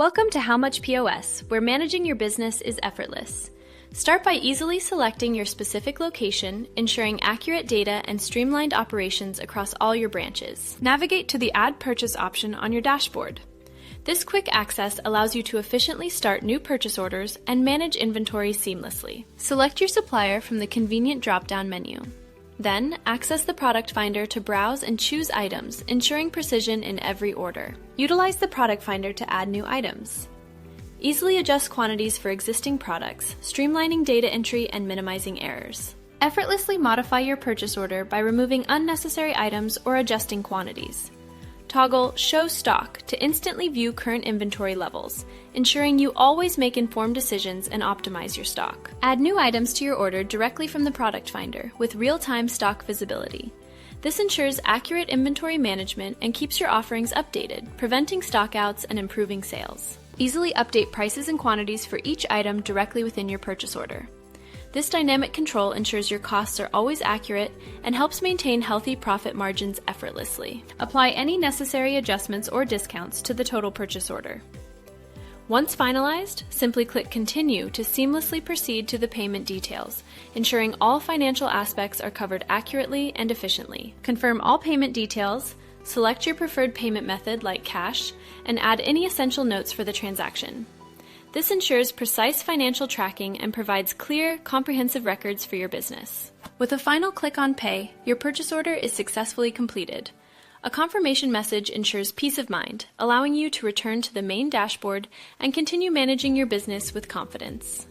Welcome to Howmuch POS, where managing your business is effortless. Start by easily selecting your specific location, ensuring accurate data and streamlined operations across all your branches. Navigate to the Add Purchase option on your dashboard. This quick access allows you to efficiently start new purchase orders and manage inventory seamlessly. Select your supplier from the convenient drop-down menu. Then, access the product finder to browse and choose items, ensuring precision in every order. Utilize the product finder to add new items. Easily adjust quantities for existing products, streamlining data entry and minimizing errors. Effortlessly modify your purchase order by removing unnecessary items or adjusting quantities. Toggle Show Stock to instantly view current inventory levels, ensuring you always make informed decisions and optimize your stock. Add new items to your order directly from the product finder with real-time stock visibility. This ensures accurate inventory management and keeps your offerings updated, preventing stockouts and improving sales. Easily update prices and quantities for each item directly within your purchase order. This dynamic control ensures your costs are always accurate and helps maintain healthy profit margins effortlessly. Apply any necessary adjustments or discounts to the total purchase order. Once finalized, simply click Continue to seamlessly proceed to the payment details, ensuring all financial aspects are covered accurately and efficiently. Confirm all payment details, select your preferred payment method like cash, and add any essential notes for the transaction. This ensures precise financial tracking and provides clear, comprehensive records for your business. With a final click on Pay, your purchase order is successfully completed. A confirmation message ensures peace of mind, allowing you to return to the main dashboard and continue managing your business with confidence.